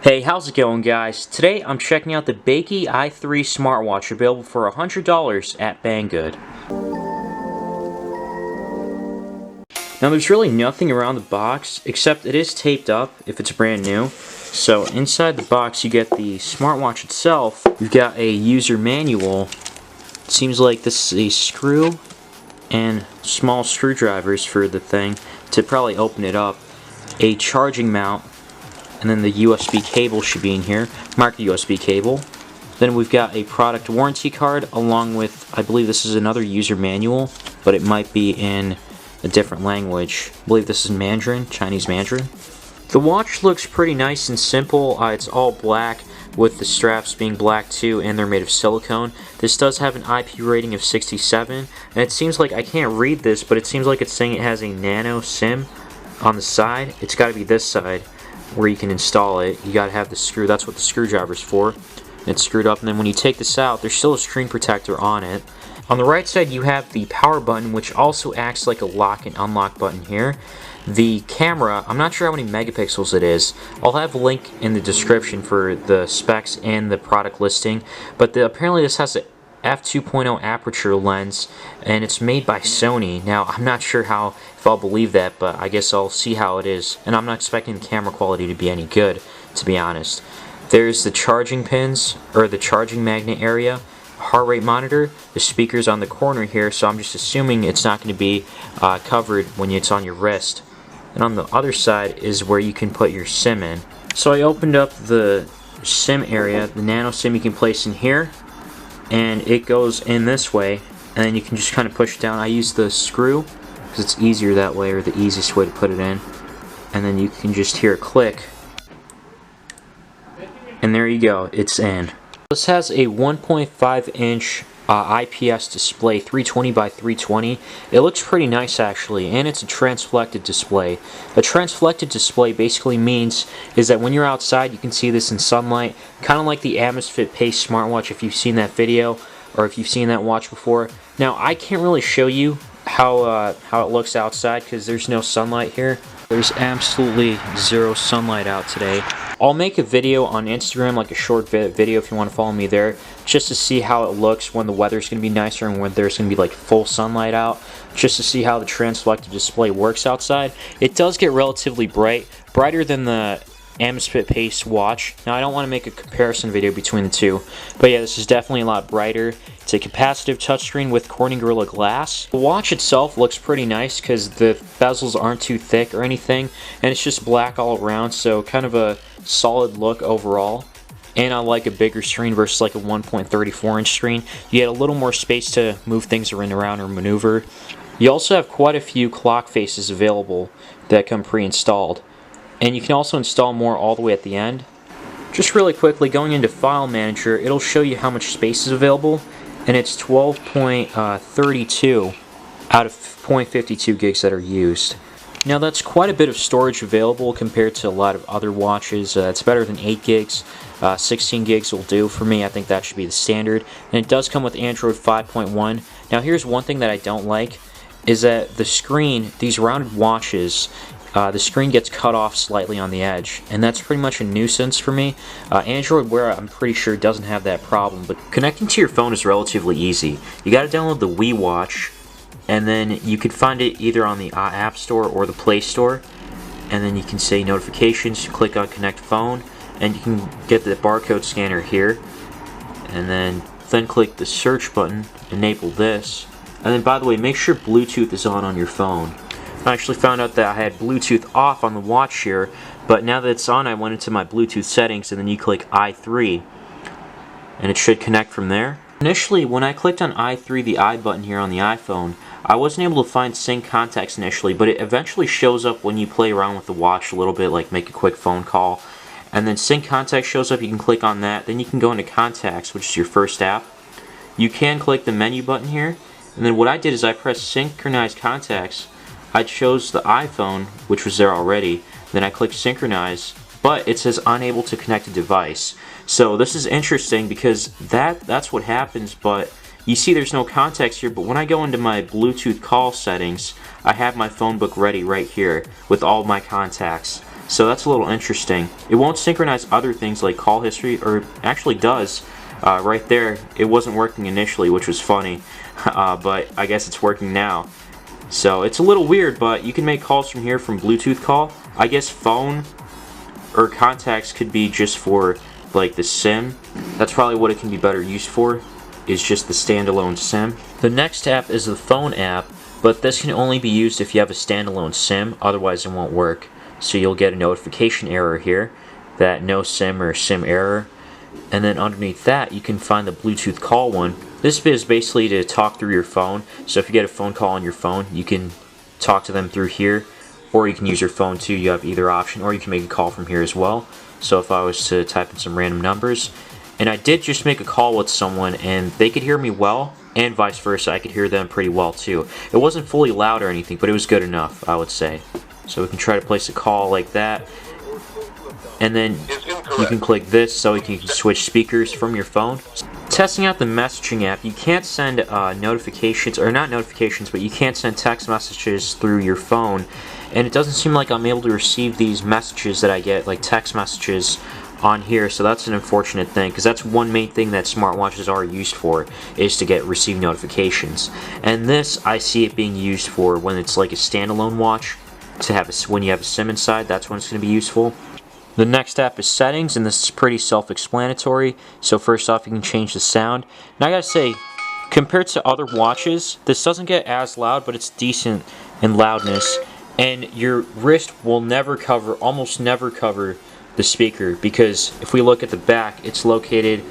Hey, how's it going, guys? Today I'm checking out the Bakeey i3 smartwatch, available for $100 at Banggood. Now there's really nothing around the box, except it is taped up if it's brand new. So inside the box you get the smartwatch itself. You've got a user manual. It seems like this is a screw and small screwdrivers for the thing to probably open it up. A charging mount. And then the USB cable should be in here. Mark the USB cable. Then we've got a product warranty card along with, I believe this is another user manual, but it might be in a different language. I believe this is Mandarin, Chinese Mandarin. The watch looks pretty nice and simple. It's all black with the straps being black too, and they're made of silicone. This does have an IP rating of 67, and it seems like, I can't read this, but it seems like it's saying it has a nano SIM on the side. It's got to be this side where you can install it. You gotta have the screw, that's what the screwdriver's for. It's screwed up, and then when you take this out, there's still a screen protector on it. On the right side you have the power button, which also acts like a lock and unlock button here. The camera, I'm not sure how many megapixels it is. I'll have a link in the description for the specs and the product listing, but apparently this has a f2.0 aperture lens, and it's made by Sony. Now I'm not sure if I'll believe that, but I guess I'll see how it is, and I'm not expecting the camera quality to be any good, to be honest. There's the charging pins, or the charging magnet area, heart rate monitor, the speakers on the corner here, so I'm just assuming it's not going to be covered when it's on your wrist. And on the other side is where you can put your SIM in. So I opened up the SIM area. The nano SIM you can place in here, and it goes in this way, and then you can just kind of push it down. I use the screw because it's easier that way, or the easiest way to put it in, and then you can just hear it click, and there you go, it's in. This has a 1.5 inch IPS display, 320 by 320. It looks pretty nice actually, and it's a transflected display. A transflected display basically means is that when you're outside you can see this in sunlight, kind of like the Amazfit Pace smartwatch if you've seen that video, or if you've seen that watch before. Now I can't really show you how it looks outside because there's no sunlight here. There's absolutely zero sunlight out today. I'll make a video on Instagram, like a short video if you want to follow me there, just to see how it looks when the weather's going to be nicer and when there's going to be like full sunlight out, just to see how the transflected display works outside. It does get relatively bright, brighter than the Amazfit Pace watch. Now I don't want to make a comparison video between the two, but yeah, this is definitely a lot brighter. It's a capacitive touchscreen with Corning Gorilla Glass. The watch itself looks pretty nice because the bezels aren't too thick or anything, and it's just black all around, so kind of a solid look overall. And I like a bigger screen versus like a 1.34 inch screen. You get a little more space to move things around or maneuver. You also have quite a few clock faces available that come pre-installed. And you can also install more all the way at the end. Just really quickly, going into File Manager, it'll show you how much space is available, and it's 12.32 out of 0.52 gigs that are used. Now that's quite a bit of storage available compared to a lot of other watches. It's better than 8 gigs. 16 gigs will do for me. I think that should be the standard. And it does come with Android 5.1. Now here's one thing that I don't like, is that the screen, these rounded watches, the screen gets cut off slightly on the edge, and that's pretty much a nuisance for me. Android Wear, I'm pretty sure, doesn't have that problem, but connecting to your phone is relatively easy. You gotta download the Wii Watch, and then you can find it either on the App Store or the Play Store, and then you can say notifications, click on Connect Phone, and you can get the barcode scanner here, and then click the search button, enable this, and then by the way, make sure Bluetooth is on your phone. I actually found out that I had Bluetooth off on the watch here, but now that it's on, I went into my Bluetooth settings, and then you click i3, and it should connect from there. Initially, when I clicked on i3, the I button here on the iPhone, I wasn't able to find sync contacts initially, but it eventually shows up when you play around with the watch a little bit, like make a quick phone call, and then sync contacts shows up. You can click on that, then you can go into contacts, which is your first app. You can click the menu button here, and then what I did is I pressed synchronize contacts. I chose the iPhone, which was there already, then I clicked synchronize, but it says unable to connect a device. So this is interesting because that's what happens, but you see there's no contacts here, but when I go into my Bluetooth call settings, I have my phone book ready right here with all my contacts. So that's a little interesting. It won't synchronize other things like call history, or actually does. Right there, it wasn't working initially, which was funny, but I guess it's working now. So it's a little weird, but you can make calls from here from Bluetooth call. I guess phone or contacts could be just for like the SIM. That's probably what it can be better used for, is just the standalone SIM. The next app is the phone app, but this can only be used if you have a standalone SIM, otherwise it won't work. So you'll get a notification error here, that no SIM or SIM error. And then underneath that, you can find the Bluetooth call one. This is basically to talk through your phone. So if you get a phone call on your phone, you can talk to them through here, or you can use your phone too. You have either option, or you can make a call from here as well. So if I was to type in some random numbers, and I did just make a call with someone and they could hear me well, and vice versa, I could hear them pretty well too. It wasn't fully loud or anything, but it was good enough, I would say. So we can try to place a call like that, and then you can click this so you can switch speakers from your phone. Testing out the messaging app, you can't send notifications, or not notifications, but you can't send text messages through your phone, and it doesn't seem like I'm able to receive these messages that I get, like text messages, on here, so that's an unfortunate thing, because that's one main thing that smartwatches are used for, is to receive notifications. And this, I see it being used for when it's like a standalone watch, to have when you have a SIM inside. That's when it's going to be useful. The next app is settings, and this is pretty self-explanatory. So first off, you can change the sound. Now I gotta say, compared to other watches, this doesn't get as loud, but it's decent in loudness, and your wrist will never cover, almost never cover, the speaker, because if we look at the back, it's located,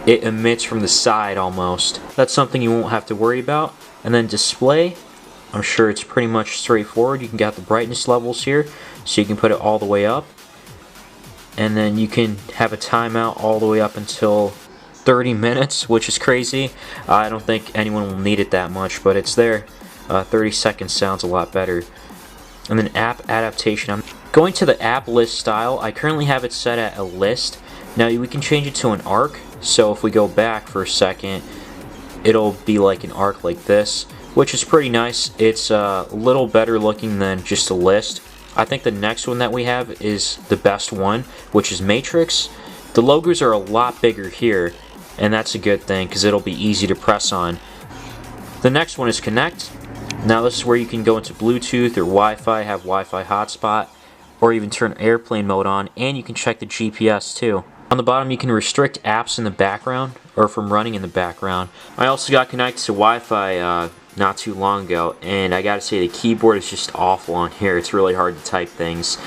it emits from the side almost. That's something you won't have to worry about. And then display, I'm sure it's pretty much straightforward. You can get the brightness levels here, so you can put it all the way up, and then you can have a timeout all the way up until 30 minutes, which is crazy. I don't think anyone will need it that much, but it's there. 30 seconds sounds a lot better. And then app adaptation, I'm going to the app list style. I currently have it set at a list. Now we can change it to an arc, so if we go back for a second, it'll be like an arc like this, which is pretty nice. It's a little better looking than just a list. I think the next one that we have is the best one, which is Matrix. The logos are a lot bigger here, and that's a good thing because it'll be easy to press on. The next one is Connect. Now this is where you can go into Bluetooth or Wi-Fi, have Wi-Fi hotspot, or even turn airplane mode on, and you can check the GPS too. On the bottom you can restrict apps in the background, or from running in the background. I also got connected to Wi-Fi not too long ago, and I gotta say the keyboard is just awful on here. It's really hard to type things.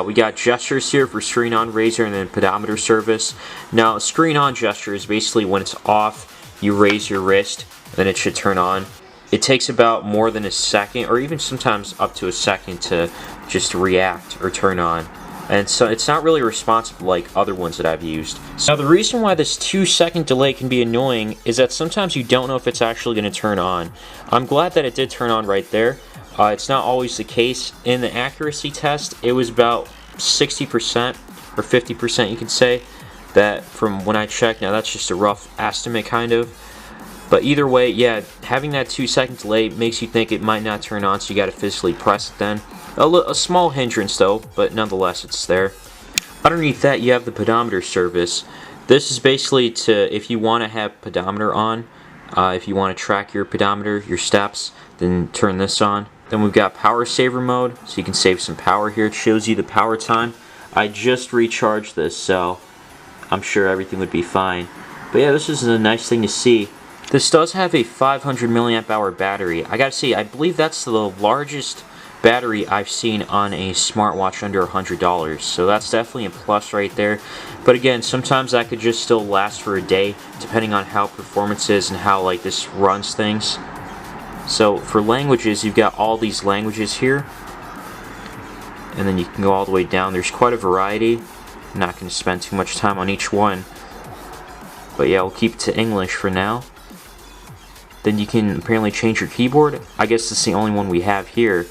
We got gestures here for screen on, razor, and then Pedometer Service. Now screen on gesture is basically when it's off, you raise your wrist, and then it should turn on. It takes about more than a second, or even sometimes up to a second, to just react or turn on. And so it's not really responsive like other ones that I've used. Now the reason why this 2-second delay can be annoying is that sometimes you don't know if it's actually going to turn on. I'm glad that it did turn on right there. It's not always the case. In the accuracy test, it was about 60% or 50%, you could say, that from when I checked. Now that's just a rough estimate kind of. But either way, yeah, having that 2-second delay makes you think it might not turn on, so you got to physically press it then. A small hindrance though, but nonetheless it's there. Underneath that you have the Pedometer Service. This is basically to, if you want to have pedometer on, if you want to track your pedometer, your steps, then turn this on. Then we've got power saver mode, so you can save some power here. It shows you the power time. I just recharged this, so I'm sure everything would be fine. But yeah, this is a nice thing to see. This does have a 500 milliamp hour battery. I gotta say, I believe that's the largest battery I've seen on a smartwatch under $100, so that's definitely a plus right there. But again, sometimes that could just still last for a day, depending on how performance is and how like this runs things. So for languages, you've got all these languages here, and then you can go all the way down. There's quite a variety. I'm not going to spend too much time on each one, but yeah, we'll keep it to English for now. Then you can apparently change your keyboard. I guess this is the only one we have here.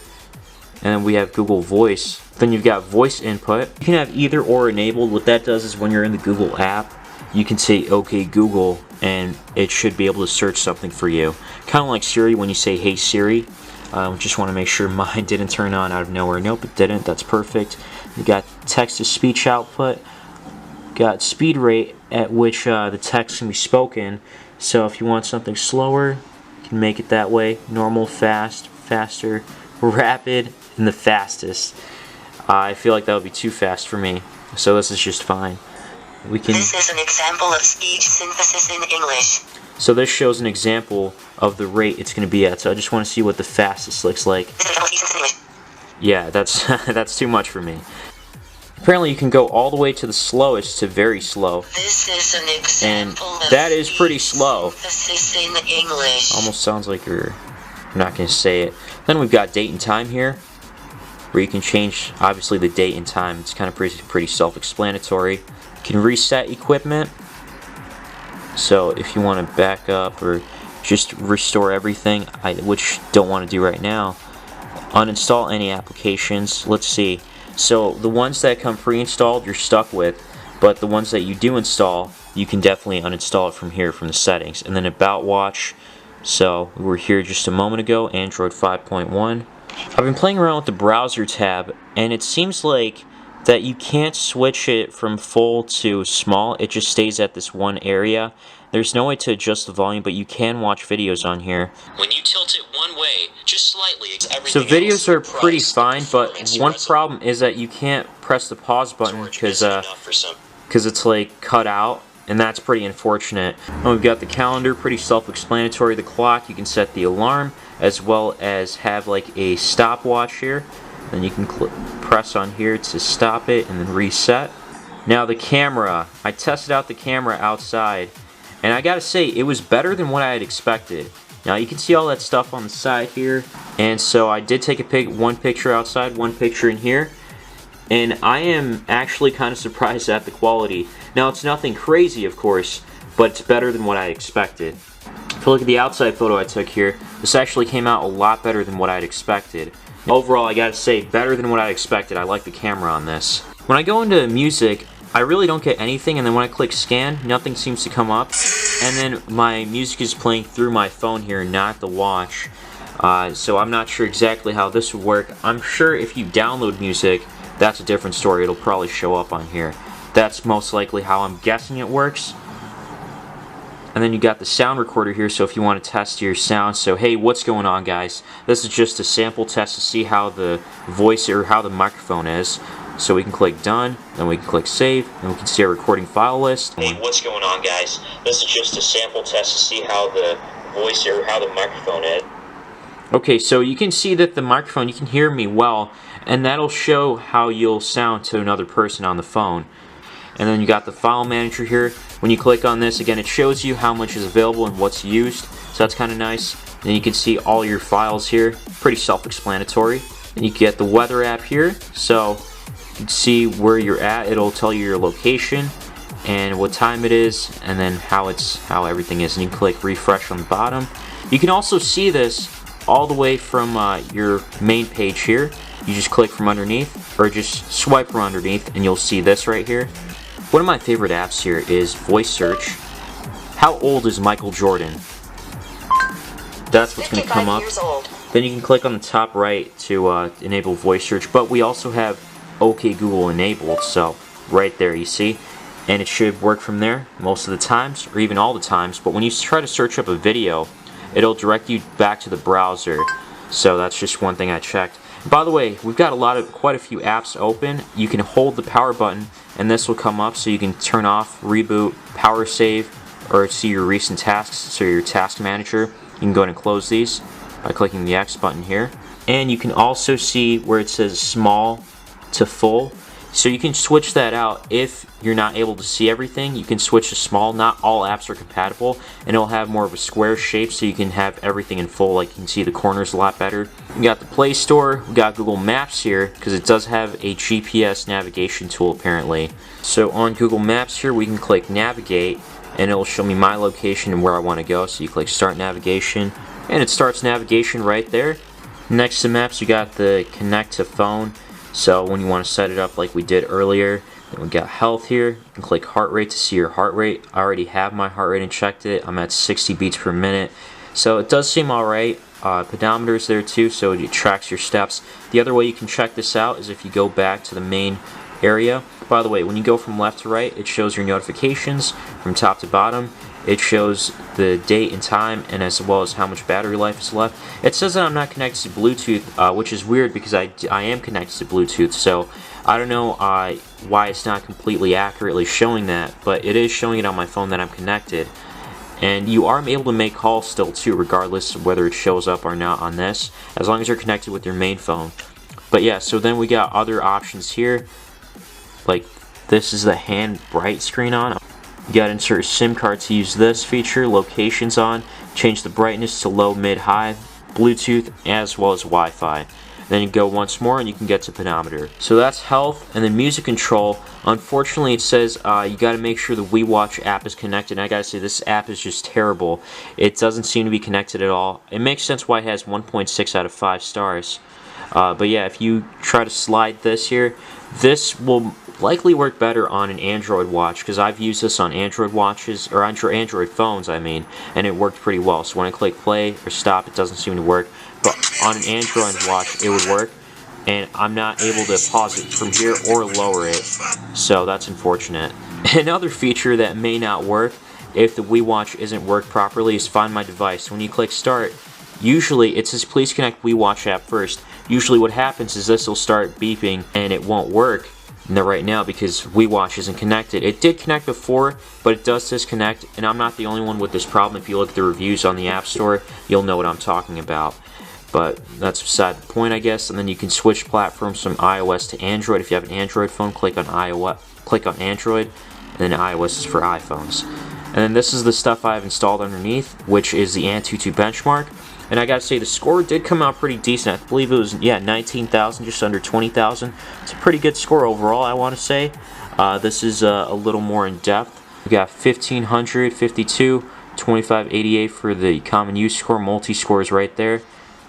And then we have Google Voice. Then you've got voice input. You can have either or enabled. What that does is when you're in the Google app, you can say, "Okay Google," and it should be able to search something for you. Kind of like Siri when you say, "Hey Siri." Just want to make sure mine didn't turn on out of nowhere. Nope, it didn't. That's perfect. You got text-to-speech output. Got speed rate at which the text can be spoken. So if you want something slower, you can make it that way. Normal, fast, faster, rapid, and the fastest. I feel like that would be too fast for me, so this is just fine. This is an example of speech synthesis in English. So this shows an example of the rate it's going to be at. So I just want to see what the fastest looks like. Yeah, that's that's too much for me. Apparently you can go all the way to the slowest to very slow. This is an example and that is pretty slow. Synthesis in English. Almost sounds like you're not going to say it. Then we've got date and time here, where you can change obviously the date and time. It's kind of pretty self-explanatory. You can reset equipment. So if you want to back up or just restore everything, which don't want to do right now. Uninstall any applications. Let's see. So the ones that come pre-installed you're stuck with, but the ones that you do install, you can definitely uninstall it from here, from the settings. And then About Watch. So we were here just a moment ago, Android 5.1. I've been playing around with the browser tab, and it seems like that you can't switch it from full to small. It just stays at this one area. There's no way to adjust the volume, but you can watch videos on here. When you tilt it one way, just slightly, so videos are pretty fine, but one problem is that you can't press the pause button because it's like cut out, and that's pretty unfortunate. And we've got the calendar, pretty self-explanatory. The clock, you can set the alarm, as well as have like a stopwatch here. Then you can press on here to stop it and then reset. Now the camera, I tested out the camera outside, and I gotta say it was better than what I had expected. Now you can see all that stuff on the side here, and so I did take one picture outside, one picture in here, and I am actually kind of surprised at the quality. Now it's nothing crazy, of course, but it's better than what I expected. If you look at the outside photo I took here, this actually came out a lot better than what I'd expected. Overall, I gotta say, better than what I expected. I like the camera on this. When I go into music, I really don't get anything, and then when I click scan, nothing seems to come up. And then my music is playing through my phone here, not the watch. So I'm not sure exactly how this would work. I'm sure if you download music, that's a different story. It'll probably show up on here. That's most likely how I'm guessing it works. And then you got the sound recorder here, so if you want to test your sound. So hey, what's going on, guys? This is just a sample test to see how the voice or how the microphone is. So we can click done, then we can click save, and we can see our recording file list. Hey, what's going on, guys? This is just a sample test to see how the voice or how the microphone is. Okay, so you can see that the microphone, you can hear me well, and that'll show how you'll sound to another person on the phone. And then you got the file manager here. When you click on this, again, it shows you how much is available and what's used. So that's kind of nice. Then you can see all your files here. Pretty self-explanatory. And you get the weather app here. So you can see where you're at. It'll tell you your location and what time it is, and then how everything is. And you can click refresh on the bottom. You can also see this all the way from your main page here. You just click from underneath, or just swipe from underneath, and you'll see this right here. One of my favorite apps here is voice search. How old is Michael Jordan? That's what's going to come up. Then you can click on the top right to enable voice search, but we also have OK Google enabled, so right there you see. And it should work from there most of the times, or even all the times, but when you try to search up a video, it'll direct you back to the browser. So that's just one thing I checked. By the way, we've got quite a few apps open. You can hold the power button and this will come up, so you can turn off, reboot, power save, or see your recent tasks, so your task manager. You can go ahead and close these by clicking the X button here. And you can also see where it says small to full. So you can switch that out if you're not able to see everything. You can switch to small. Not all apps are compatible, and it'll have more of a square shape, so you can have everything in full. Like you can see the corners a lot better. We got the Play Store. We got Google Maps here because it does have a GPS navigation tool apparently. So on Google Maps here, we can click Navigate, and it'll show me my location and where I want to go. So you click Start Navigation, and it starts navigation right there. Next to Maps, you got the Connect to Phone. So when you want to set it up like we did earlier, then we got health here. You can click heart rate to see your heart rate. I already have my heart rate and checked it. I'm at 60 beats per minute. So it does seem alright. pedometers there too, so it tracks your steps. The other way you can check this out is if you go back to the main area. By the way, when you go from left to right, it shows your notifications. From top to bottom, it shows the date and time, and as well as how much battery life is left. It says that I'm not connected to Bluetooth, which is weird because I am connected to Bluetooth, so I don't know why it's not completely accurately showing that, but it is showing it on my phone that I'm connected. And you are able to make calls still too, regardless of whether it shows up or not on this, as long as you're connected with your main phone. But yeah, so then we got other options here, like this is the hand bright screen on. You gotta insert a SIM card to use this feature, locations on, change the brightness to low, mid, high, Bluetooth, as well as Wi-Fi. Then you go once more and you can get to pedometer. So that's health, and then music control. Unfortunately, it says you got to make sure the Watch app is connected. And I gotta say, this app is just terrible. It doesn't seem to be connected at all. It makes sense why it has 1.6 out of 5 stars. But yeah, if you try to slide this here, this will likely work better on an Android watch, because I've used this on Android watches, or Android phones, I mean, and it worked pretty well. So when I click play or stop, it doesn't seem to work. But on an Android watch, it would work, and I'm not able to pause it from here or lower it, so that's unfortunate. Another feature that may not work if the Watch isn't worked properly is Find My Device. When you click start, usually it says please connect Watch app first. Usually what happens is this will start beeping and it won't work right now because Watch isn't connected. It did connect before, but it does disconnect, and I'm not the only one with this problem. If you look at the reviews on the App Store, you'll know what I'm talking about. But that's beside the point, I guess. And then you can switch platforms from iOS to Android. If you have an Android phone, click on Android, and then iOS is for iPhones. And then this is the stuff I've installed underneath, which is the Antutu Benchmark. And I gotta say, the score did come out pretty decent. I believe it was, 19,000, just under 20,000. It's a pretty good score overall, I want to say. This is a little more in depth. We got 1500, 52, 2588 for the common use score. Multi-score is right there.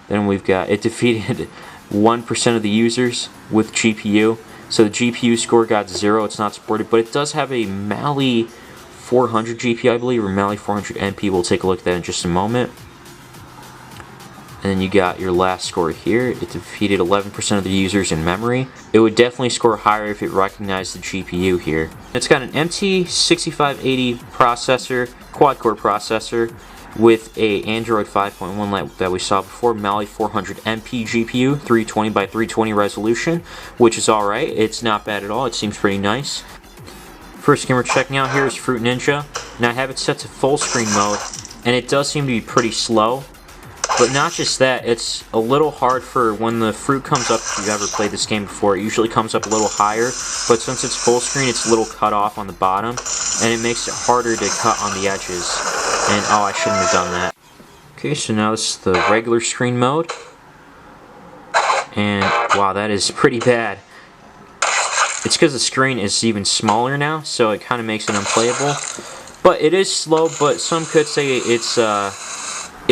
Then we've got, it defeated 1% of the users with GPU. So the GPU score got 0, it's not supported, but it does have a Mali 400 GPU, I believe, or Mali 400 MP. We'll take a look at that in just a moment. And then you got your last score here. It defeated 11% of the users in memory. It would definitely score higher if it recognized the GPU here. It's got an MT6580 processor, quad-core processor, with a Android 5.1 that we saw before, Mali 400 MP GPU, 320 by 320 resolution, which is alright. It's not bad at all. It seems pretty nice. First game we're checking out here is Fruit Ninja, and I have it set to full screen mode, and it does seem to be pretty slow. But not just that, it's a little hard for when the fruit comes up. If you've ever played this game before, it usually comes up a little higher, but since it's full screen, it's a little cut off on the bottom, and it makes it harder to cut on the edges. And oh, I shouldn't have done that. Okay, so now this is the regular screen mode, and wow, that is pretty bad. It's because the screen is even smaller now, so it kind of makes it unplayable. But it is slow, but some could say it's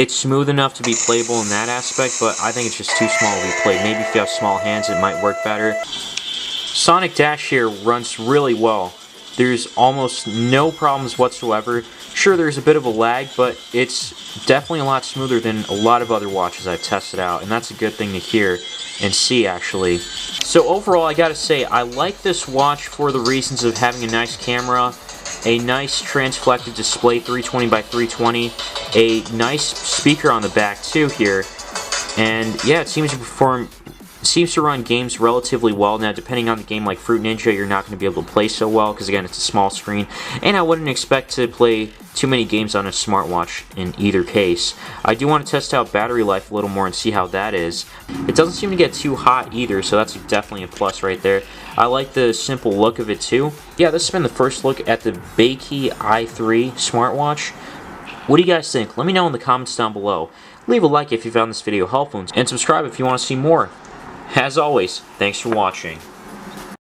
smooth enough to be playable in that aspect, but I think it's just too small to be played. Maybe if you have small hands, it might work better. Sonic Dash here runs really well. There's almost no problems whatsoever. Sure, there's a bit of a lag, but it's definitely a lot smoother than a lot of other watches I've tested out, and that's a good thing to hear and see, actually. So overall, I gotta say, I like this watch for the reasons of having a nice camera, a nice transflected display, 320 by 320, a nice speaker on the back too here, and yeah, it seems to run games relatively well. Now, depending on the game, like Fruit Ninja, you're not going to be able to play so well because, again, it's a small screen, and I wouldn't expect to play too many games on a smartwatch in either case. I do want to test out battery life a little more and see how that is. It doesn't seem to get too hot either, so that's definitely a plus right there. I like the simple look of it too. Yeah, this has been the first look at the Bakeey i3 smartwatch. What do you guys think? Let me know in the comments down below. Leave a like if you found this video helpful, and subscribe if you want to see more. As always, thanks for watching.